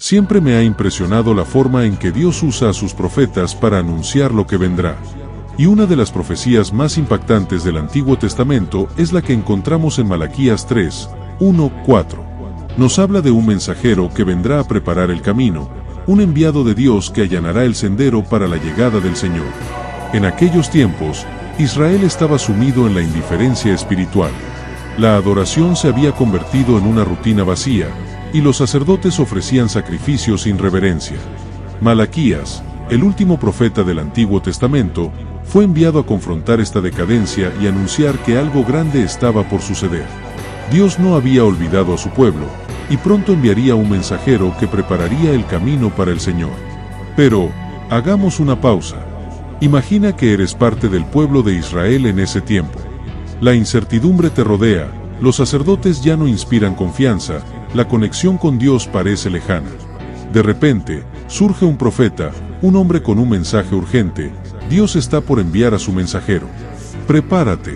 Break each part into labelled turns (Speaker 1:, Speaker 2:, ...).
Speaker 1: Siempre me ha impresionado la forma en que Dios usa a sus profetas para anunciar lo que vendrá. Y una de las profecías más impactantes del Antiguo Testamento es la que encontramos en Malaquías 3, 1, 4. Nos habla de un mensajero que vendrá a preparar el camino, un enviado de Dios que allanará el sendero para la llegada del Señor. En aquellos tiempos, Israel estaba sumido en la indiferencia espiritual. La adoración se había convertido en una rutina vacía, y los sacerdotes ofrecían sacrificios sin reverencia. Malaquías, el último profeta del Antiguo Testamento, fue enviado a confrontar esta decadencia y anunciar que algo grande estaba por suceder. Dios no había olvidado a su pueblo, y pronto enviaría un mensajero que prepararía el camino para el Señor. Pero, hagamos una pausa. Imagina que eres parte del pueblo de Israel en ese tiempo. La incertidumbre te rodea, los sacerdotes ya no inspiran confianza, la conexión con Dios parece lejana. De repente, surge un profeta, un hombre con un mensaje urgente. Dios está por enviar a su mensajero. Prepárate.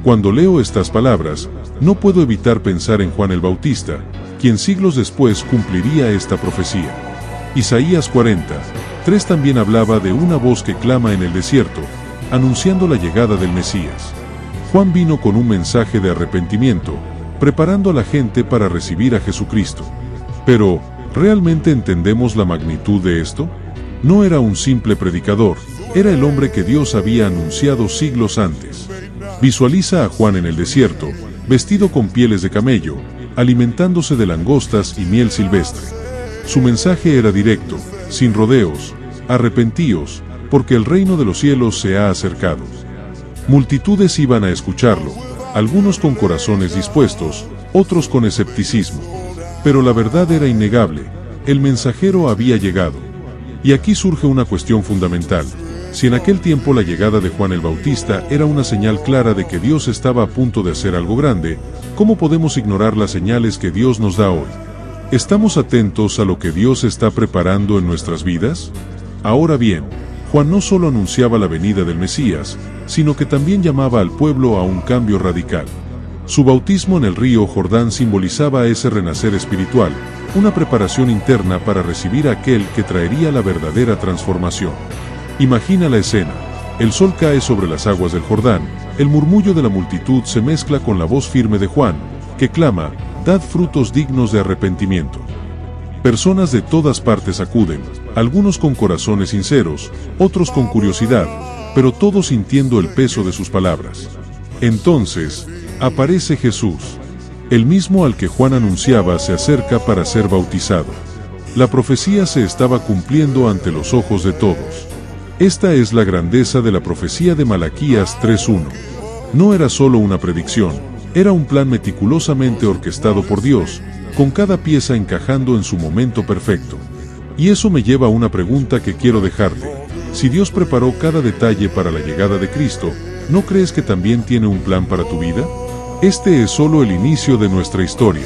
Speaker 1: Cuando leo estas palabras, no puedo evitar pensar en Juan el Bautista, quien siglos después cumpliría esta profecía. Isaías 40, 3 también hablaba de una voz que clama en el desierto, anunciando la llegada del Mesías. Juan vino con un mensaje de arrepentimiento, preparando a la gente para recibir a Jesucristo. Pero, ¿realmente entendemos la magnitud de esto? No era un simple predicador, era el hombre que Dios había anunciado siglos antes. Visualiza a Juan en el desierto, vestido con pieles de camello, alimentándose de langostas y miel silvestre. Su mensaje era directo, sin rodeos: arrepentíos, porque el reino de los cielos se ha acercado. Multitudes iban a escucharlo, algunos con corazones dispuestos, otros con escepticismo. Pero la verdad era innegable, el mensajero había llegado. Y aquí surge una cuestión fundamental. Si en aquel tiempo la llegada de Juan el Bautista era una señal clara de que Dios estaba a punto de hacer algo grande, ¿cómo podemos ignorar las señales que Dios nos da hoy? ¿Estamos atentos a lo que Dios está preparando en nuestras vidas? Ahora bien, Juan no solo anunciaba la venida del Mesías, sino que también llamaba al pueblo a un cambio radical. Su bautismo en el río Jordán simbolizaba ese renacer espiritual, una preparación interna para recibir a aquel que traería la verdadera transformación. Imagina la escena: el sol cae sobre las aguas del Jordán, el murmullo de la multitud se mezcla con la voz firme de Juan, que clama: «Dad frutos dignos de arrepentimiento». Personas de todas partes acuden, algunos con corazones sinceros, otros con curiosidad, pero todos sintiendo el peso de sus palabras. Entonces, aparece Jesús. El mismo al que Juan anunciaba se acerca para ser bautizado. La profecía se estaba cumpliendo ante los ojos de todos. Esta es la grandeza de la profecía de Malaquías 3:1. No era solo una predicción, era un plan meticulosamente orquestado por Dios, con cada pieza encajando en su momento perfecto. Y eso me lleva a una pregunta que quiero dejarte. Si Dios preparó cada detalle para la llegada de Cristo, ¿no crees que también tiene un plan para tu vida? Este es solo el inicio de nuestra historia.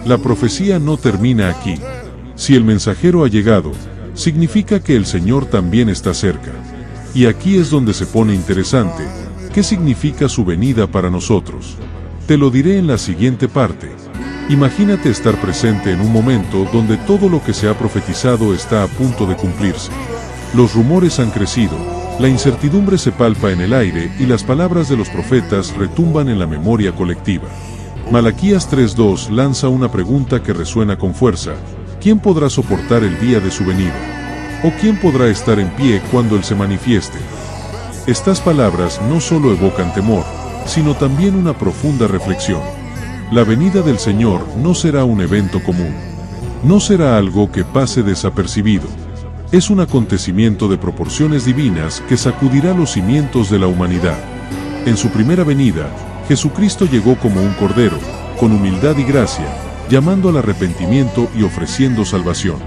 Speaker 1: La profecía no termina aquí. Si el mensajero ha llegado, significa que el Señor también está cerca. Y aquí es donde se pone interesante. ¿Qué significa su venida para nosotros? Te lo diré en la siguiente parte. Imagínate estar presente en un momento donde todo lo que se ha profetizado está a punto de cumplirse. Los rumores han crecido, la incertidumbre se palpa en el aire y las palabras de los profetas retumban en la memoria colectiva. Malaquías 3:2 lanza una pregunta que resuena con fuerza: ¿quién podrá soportar el día de su venida? ¿O quién podrá estar en pie cuando Él se manifieste? Estas palabras no solo evocan temor, sino también una profunda reflexión. La venida del Señor no será un evento común. No será algo que pase desapercibido. Es un acontecimiento de proporciones divinas que sacudirá los cimientos de la humanidad. En su primera venida, Jesucristo llegó como un cordero, con humildad y gracia, llamando al arrepentimiento y ofreciendo salvación.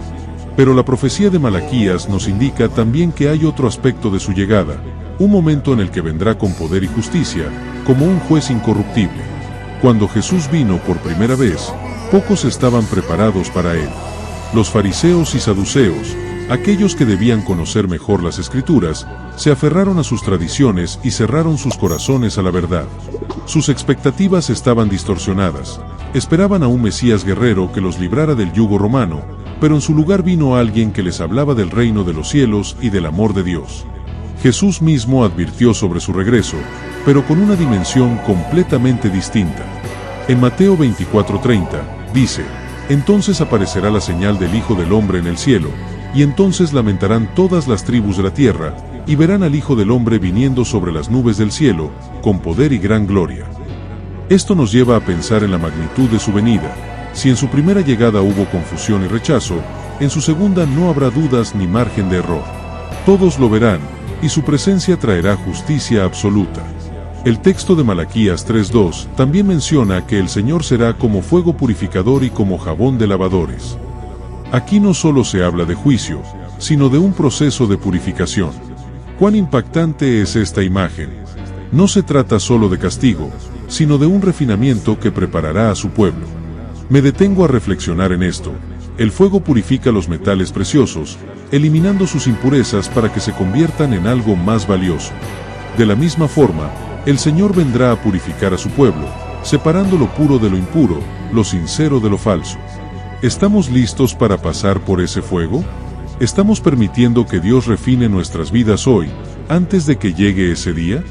Speaker 1: Pero la profecía de Malaquías nos indica también que hay otro aspecto de su llegada, un momento en el que vendrá con poder y justicia, como un juez incorruptible. Cuando Jesús vino por primera vez, pocos estaban preparados para Él. Los fariseos y saduceos, aquellos que debían conocer mejor las Escrituras, se aferraron a sus tradiciones y cerraron sus corazones a la verdad. Sus expectativas estaban distorsionadas. Esperaban a un Mesías guerrero que los librara del yugo romano, pero en su lugar vino alguien que les hablaba del reino de los cielos y del amor de Dios. Jesús mismo advirtió sobre su regreso, pero con una dimensión completamente distinta. En Mateo 24:30, dice: «Entonces aparecerá la señal del Hijo del Hombre en el cielo, y entonces lamentarán todas las tribus de la tierra, y verán al Hijo del Hombre viniendo sobre las nubes del cielo, con poder y gran gloria». Esto nos lleva a pensar en la magnitud de su venida. Si en su primera llegada hubo confusión y rechazo, en su segunda no habrá dudas ni margen de error. Todos lo verán, y su presencia traerá justicia absoluta. El texto de Malaquías 3:2 también menciona que el Señor será como fuego purificador y como jabón de lavadores. Aquí no solo se habla de juicio, sino de un proceso de purificación. ¿Cuán impactante es esta imagen? No se trata solo de castigo, sino de un refinamiento que preparará a su pueblo. Me detengo a reflexionar en esto. El fuego purifica los metales preciosos, eliminando sus impurezas para que se conviertan en algo más valioso. De la misma forma, el Señor vendrá a purificar a su pueblo, separando lo puro de lo impuro, lo sincero de lo falso. ¿Estamos listos para pasar por ese fuego? ¿Estamos permitiendo que Dios refine nuestras vidas hoy, antes de que llegue ese día?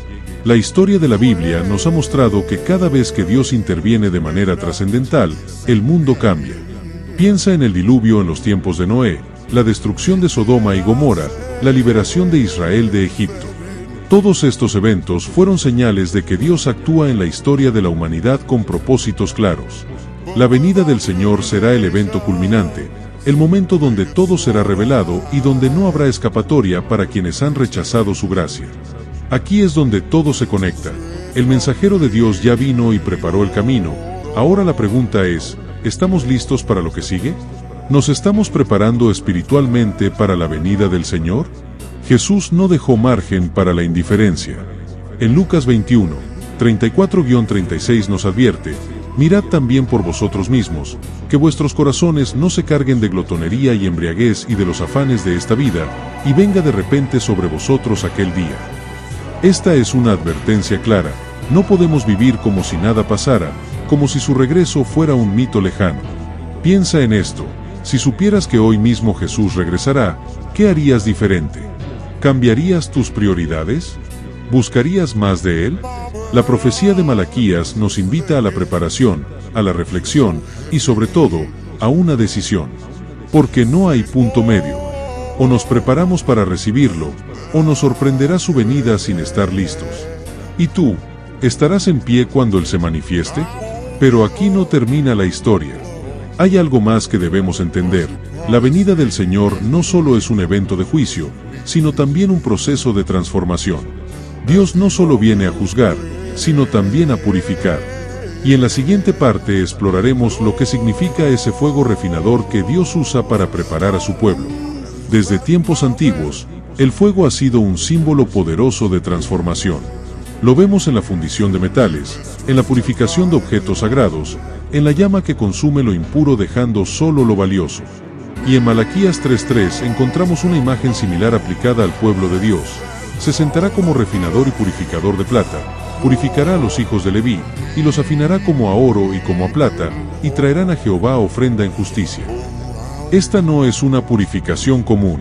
Speaker 1: La historia de la Biblia nos ha mostrado que cada vez que Dios interviene de manera trascendental, el mundo cambia. Piensa en el diluvio en los tiempos de Noé, la destrucción de Sodoma y Gomorra, la liberación de Israel de Egipto. Todos estos eventos fueron señales de que Dios actúa en la historia de la humanidad con propósitos claros. La venida del Señor será el evento culminante, el momento donde todo será revelado y donde no habrá escapatoria para quienes han rechazado su gracia. Aquí es donde todo se conecta. El mensajero de Dios ya vino y preparó el camino. Ahora la pregunta es, ¿estamos listos para lo que sigue? ¿Nos estamos preparando espiritualmente para la venida del Señor? Jesús no dejó margen para la indiferencia. En Lucas 21, 34-36 nos advierte: «Mirad también por vosotros mismos, que vuestros corazones no se carguen de glotonería y embriaguez y de los afanes de esta vida, y venga de repente sobre vosotros aquel día». Esta es una advertencia clara. No podemos vivir como si nada pasara, como si su regreso fuera un mito lejano. Piensa en esto: si supieras que hoy mismo Jesús regresará, ¿qué harías diferente? ¿Cambiarías tus prioridades? ¿Buscarías más de Él? La profecía de Malaquías nos invita a la preparación, a la reflexión y sobre todo, a una decisión. Porque no hay punto medio. O nos preparamos para recibirlo, o nos sorprenderá su venida sin estar listos. ¿Y tú, estarás en pie cuando Él se manifieste? Pero aquí no termina la historia. Hay algo más que debemos entender. La venida del Señor no solo es un evento de juicio, sino también un proceso de transformación. Dios no solo viene a juzgar, sino también a purificar. Y en la siguiente parte exploraremos lo que significa ese fuego refinador que Dios usa para preparar a su pueblo. Desde tiempos antiguos, el fuego ha sido un símbolo poderoso de transformación. Lo vemos en la fundición de metales, en la purificación de objetos sagrados, en la llama que consume lo impuro dejando solo lo valioso. Y en Malaquías 3:3 encontramos una imagen similar aplicada al pueblo de Dios. Se sentará como refinador y purificador de plata, purificará a los hijos de Leví, y los afinará como a oro y como a plata, y traerán a Jehová ofrenda en justicia. Esta no es una purificación común.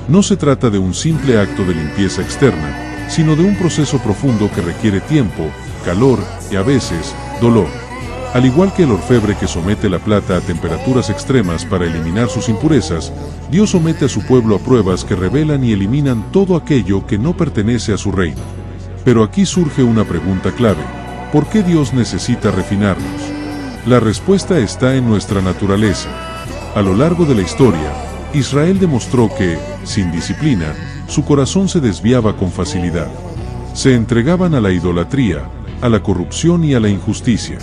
Speaker 1: No se trata de un simple acto de limpieza externa, sino de un proceso profundo que requiere tiempo, calor y a veces, dolor. Al igual que el orfebre que somete la plata a temperaturas extremas para eliminar sus impurezas, Dios somete a su pueblo a pruebas que revelan y eliminan todo aquello que no pertenece a su reino. Pero aquí surge una pregunta clave: ¿por qué Dios necesita refinarnos? La respuesta está en nuestra naturaleza. A lo largo de la historia, Israel demostró que, sin disciplina, su corazón se desviaba con facilidad. Se entregaban a la idolatría, a la corrupción y a la injusticia.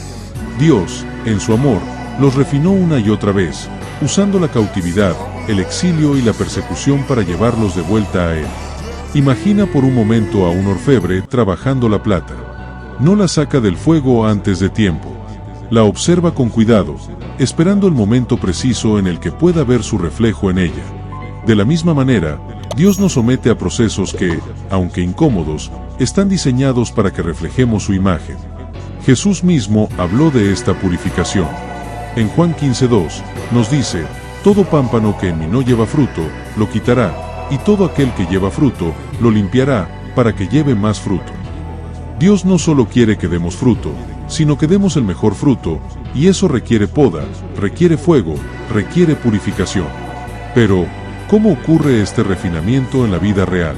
Speaker 1: Dios, en su amor, los refinó una y otra vez, usando la cautividad, el exilio y la persecución para llevarlos de vuelta a Él. Imagina por un momento a un orfebre trabajando la plata. No la saca del fuego antes de tiempo. La observa con cuidado, esperando el momento preciso en el que pueda ver su reflejo en ella. De la misma manera, Dios nos somete a procesos que, aunque incómodos, están diseñados para que reflejemos su imagen. Jesús mismo habló de esta purificación. En Juan 15:2, nos dice: Todo pámpano que en mí no lleva fruto, lo quitará, y todo aquel que lleva fruto, lo limpiará, para que lleve más fruto. Dios no solo quiere que demos fruto, sino que demos el mejor fruto, y eso requiere poda, requiere fuego, requiere purificación. Pero, ¿cómo ocurre este refinamiento en la vida real?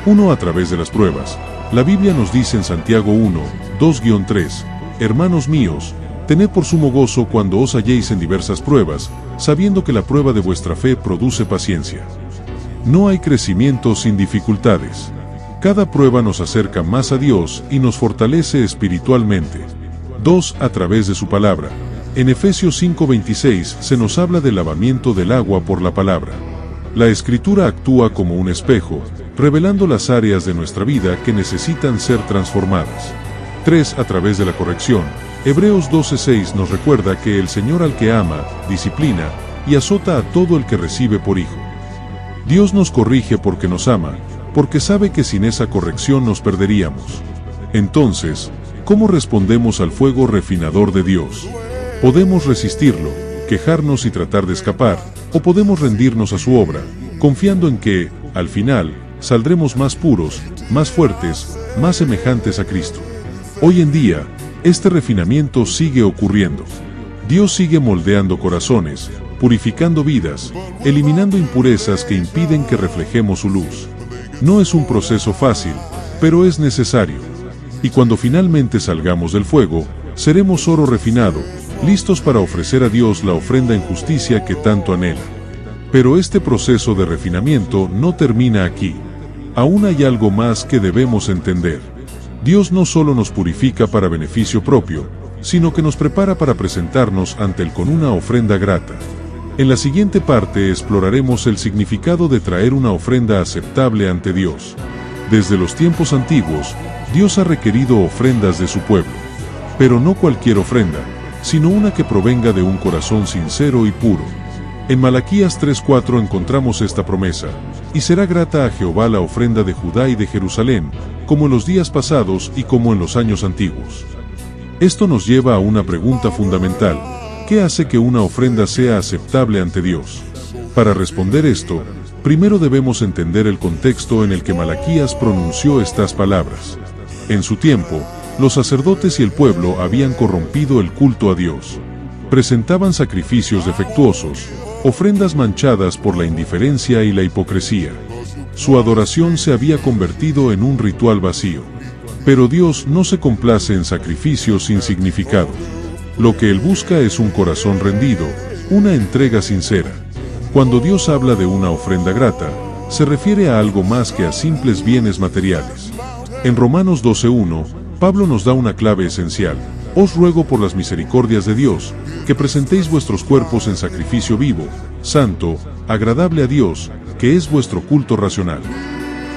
Speaker 1: 1. A través de las pruebas. La Biblia nos dice en Santiago 1, 2-3, Hermanos míos, tened por sumo gozo cuando os halléis en diversas pruebas, sabiendo que la prueba de vuestra fe produce paciencia. No hay crecimiento sin dificultades. Cada prueba nos acerca más a Dios y nos fortalece espiritualmente. 2. A través de su palabra. En Efesios 5:26 se nos habla del lavamiento del agua por la palabra. La Escritura actúa como un espejo, revelando las áreas de nuestra vida que necesitan ser transformadas. 3. A través de la corrección. Hebreos 12:6 nos recuerda que el Señor al que ama, disciplina y azota a todo el que recibe por hijo. Dios nos corrige porque nos ama, porque sabe que sin esa corrección nos perderíamos. Entonces, ¿cómo respondemos al fuego refinador de Dios? Podemos resistirlo, quejarnos y tratar de escapar, o podemos rendirnos a su obra, confiando en que, al final, saldremos más puros, más fuertes, más semejantes a Cristo. Hoy en día, este refinamiento sigue ocurriendo. Dios sigue moldeando corazones, purificando vidas, eliminando impurezas que impiden que reflejemos su luz. No es un proceso fácil, pero es necesario. Y cuando finalmente salgamos del fuego, seremos oro refinado, listos para ofrecer a Dios la ofrenda en justicia que tanto anhela. Pero este proceso de refinamiento no termina aquí. Aún hay algo más que debemos entender. Dios no solo nos purifica para beneficio propio, sino que nos prepara para presentarnos ante Él con una ofrenda grata. En la siguiente parte exploraremos el significado de traer una ofrenda aceptable ante Dios. Desde los tiempos antiguos, Dios ha requerido ofrendas de su pueblo. Pero no cualquier ofrenda, sino una que provenga de un corazón sincero y puro. En Malaquías 3:4 encontramos esta promesa: y será grata a Jehová la ofrenda de Judá y de Jerusalén, como en los días pasados y como en los años antiguos. Esto nos lleva a una pregunta fundamental: ¿qué hace que una ofrenda sea aceptable ante Dios? Para responder esto, primero debemos entender el contexto en el que Malaquías pronunció estas palabras. En su tiempo, los sacerdotes y el pueblo habían corrompido el culto a Dios. Presentaban sacrificios defectuosos, ofrendas manchadas por la indiferencia y la hipocresía. Su adoración se había convertido en un ritual vacío. Pero Dios no se complace en sacrificios sin significado. Lo que Él busca es un corazón rendido, una entrega sincera. Cuando Dios habla de una ofrenda grata, se refiere a algo más que a simples bienes materiales. En Romanos 12:1, Pablo nos da una clave esencial: os ruego por las misericordias de Dios, que presentéis vuestros cuerpos en sacrificio vivo, santo, agradable a Dios, que es vuestro culto racional.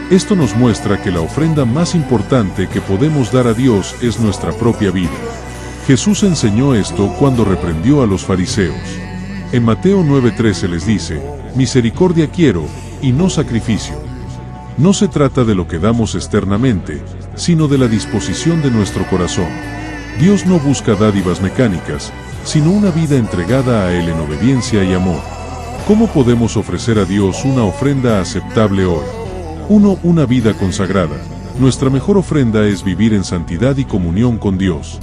Speaker 1: Esto nos muestra que la ofrenda más importante que podemos dar a Dios es nuestra propia vida. Jesús enseñó esto cuando reprendió a los fariseos. En Mateo 9:13 les dice: misericordia quiero, y no sacrificio. No se trata de lo que damos externamente, sino de la disposición de nuestro corazón. Dios no busca dádivas mecánicas, sino una vida entregada a Él en obediencia y amor. ¿Cómo podemos ofrecer a Dios una ofrenda aceptable hoy? 1. Una vida consagrada. Nuestra mejor ofrenda es vivir en santidad y comunión con Dios.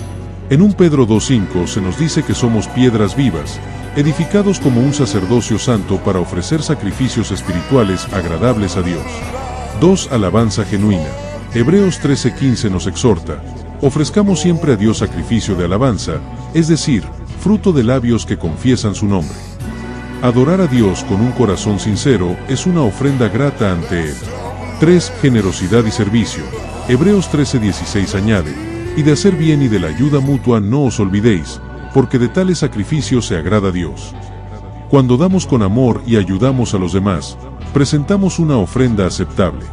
Speaker 1: En 1 Pedro 2:5 se nos dice que somos piedras vivas, edificados como un sacerdocio santo para ofrecer sacrificios espirituales agradables a Dios. 2. Alabanza genuina. Hebreos 13:15 nos exhorta: ofrezcamos siempre a Dios sacrificio de alabanza, es decir, fruto de labios que confiesan su nombre. Adorar a Dios con un corazón sincero es una ofrenda grata ante Él. 3. Generosidad y servicio. Hebreos 13:16 añade: y de hacer bien y de la ayuda mutua no os olvidéis, porque de tales sacrificios se agrada a Dios. Cuando damos con amor y ayudamos a los demás, presentamos una ofrenda aceptable,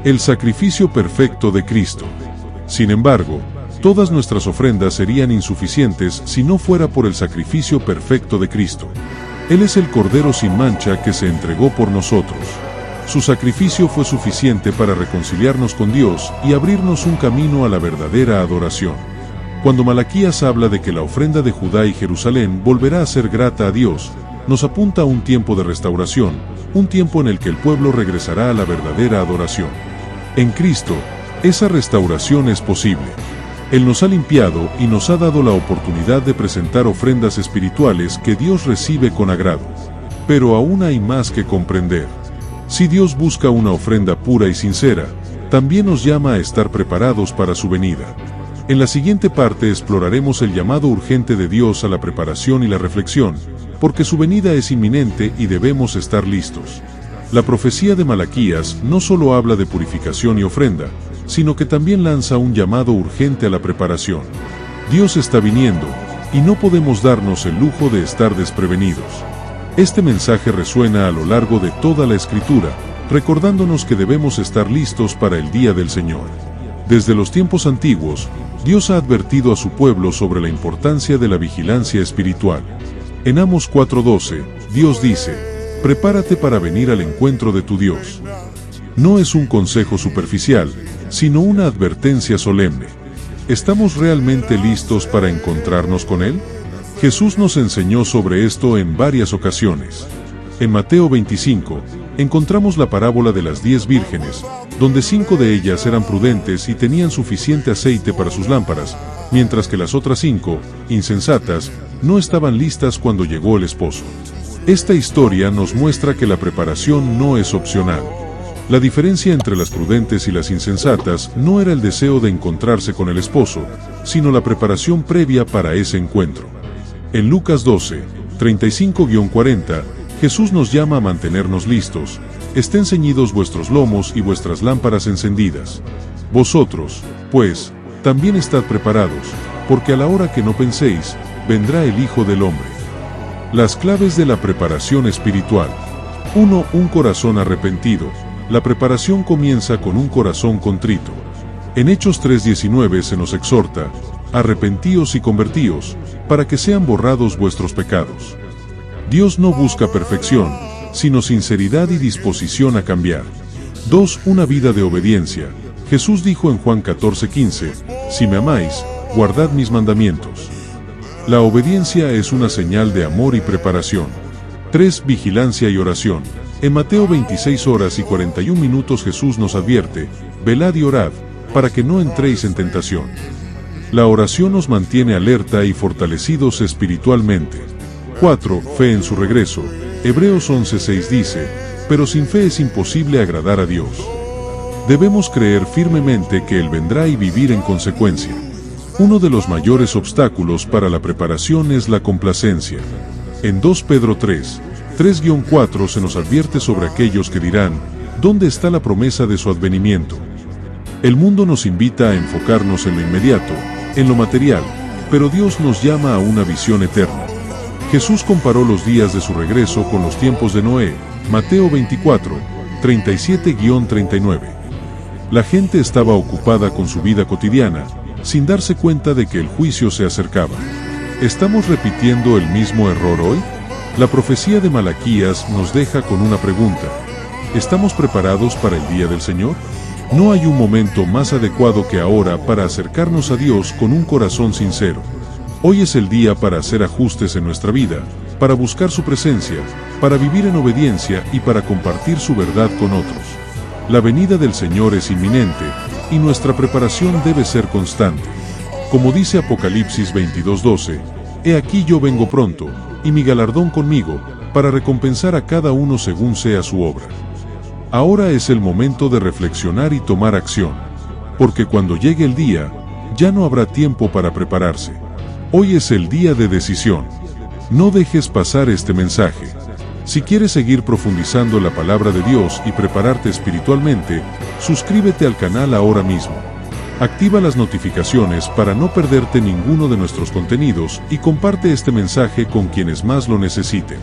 Speaker 1: el sacrificio perfecto de Cristo. Sin embargo, todas nuestras ofrendas serían insuficientes si no fuera por el sacrificio perfecto de Cristo. Él es el Cordero sin mancha que se entregó por nosotros. Su sacrificio fue suficiente para reconciliarnos con Dios y abrirnos un camino a la verdadera adoración. Cuando Malaquías habla de que la ofrenda de Judá y Jerusalén volverá a ser grata a Dios, nos apunta a un tiempo de restauración, un tiempo en el que el pueblo regresará a la verdadera adoración. En Cristo, esa restauración es posible. Él nos ha limpiado y nos ha dado la oportunidad de presentar ofrendas espirituales que Dios recibe con agrado. Pero aún hay más que comprender. Si Dios busca una ofrenda pura y sincera, también nos llama a estar preparados para su venida. En la siguiente parte exploraremos el llamado urgente de Dios a la preparación y la reflexión, porque su venida es inminente y debemos estar listos. La profecía de Malaquías no solo habla de purificación y ofrenda, sino que también lanza un llamado urgente a la preparación. Dios está viniendo, y no podemos darnos el lujo de estar desprevenidos. Este mensaje resuena a lo largo de toda la Escritura, recordándonos que debemos estar listos para el día del Señor. Desde los tiempos antiguos, Dios ha advertido a su pueblo sobre la importancia de la vigilancia espiritual. En Amos 4:12, Dios dice: prepárate para venir al encuentro de tu Dios. No es un consejo superficial, sino una advertencia solemne. ¿Estamos realmente listos para encontrarnos con Él? Jesús nos enseñó sobre esto en varias ocasiones. En Mateo 25, encontramos la parábola de las 10 vírgenes, donde 5 de ellas eran prudentes y tenían suficiente aceite para sus lámparas, mientras que las otras 5, insensatas, no estaban listas cuando llegó el esposo. Esta historia nos muestra que la preparación no es opcional. La diferencia entre las prudentes y las insensatas no era el deseo de encontrarse con el esposo, sino la preparación previa para ese encuentro. En Lucas 12, 35-40, Jesús nos llama a mantenernos listos. Estén ceñidos vuestros lomos y vuestras lámparas encendidas. Vosotros, pues, también estad preparados, porque a la hora que no penséis, vendrá el Hijo del Hombre. Las claves de la preparación espiritual. 1. Un corazón arrepentido. La preparación comienza con un corazón contrito. En Hechos 3:19 se nos exhorta: arrepentíos y convertíos, para que sean borrados vuestros pecados. Dios no busca perfección, sino sinceridad y disposición a cambiar. 2. Una vida de obediencia. Jesús dijo en Juan 14:15, si me amáis, guardad mis mandamientos. La obediencia es una señal de amor y preparación. 3. Vigilancia y oración. En Mateo 26:41 Jesús nos advierte: velad y orad, para que no entréis en tentación. La oración nos mantiene alerta y fortalecidos espiritualmente. 4. Fe en su regreso. Hebreos 11:6 dice: pero sin fe es imposible agradar a Dios. Debemos creer firmemente que Él vendrá y vivir en consecuencia. Uno de los mayores obstáculos para la preparación es la complacencia. En 2 Pedro 3:4 se nos advierte sobre aquellos que dirán: ¿dónde está la promesa de su advenimiento? El mundo nos invita a enfocarnos en lo inmediato, en lo material, pero Dios nos llama a una visión eterna. Jesús comparó los días de su regreso con los tiempos de Noé, Mateo 24:37-39. La gente estaba ocupada con su vida cotidiana, sin darse cuenta de que el juicio se acercaba. ¿Estamos repitiendo el mismo error hoy? La profecía de Malaquías nos deja con una pregunta: ¿estamos preparados para el día del Señor? No hay un momento más adecuado que ahora para acercarnos a Dios con un corazón sincero. Hoy es el día para hacer ajustes en nuestra vida, para buscar su presencia, para vivir en obediencia y para compartir su verdad con otros. La venida del Señor es inminente, y nuestra preparación debe ser constante. Como dice Apocalipsis 22:12, he aquí yo vengo pronto, y mi galardón conmigo, para recompensar a cada uno según sea su obra. Ahora es el momento de reflexionar y tomar acción, porque cuando llegue el día, ya no habrá tiempo para prepararse. Hoy es el día de decisión. No dejes pasar este mensaje. Si quieres seguir profundizando la palabra de Dios y prepararte espiritualmente, suscríbete al canal ahora mismo. Activa las notificaciones para no perderte ninguno de nuestros contenidos y comparte este mensaje con quienes más lo necesiten.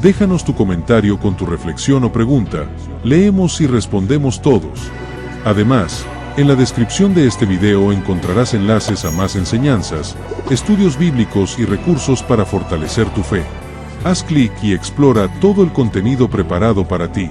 Speaker 1: Déjanos tu comentario con tu reflexión o pregunta, leemos y respondemos todos. Además, en la descripción de este video encontrarás enlaces a más enseñanzas, estudios bíblicos y recursos para fortalecer tu fe. Haz clic y explora todo el contenido preparado para ti.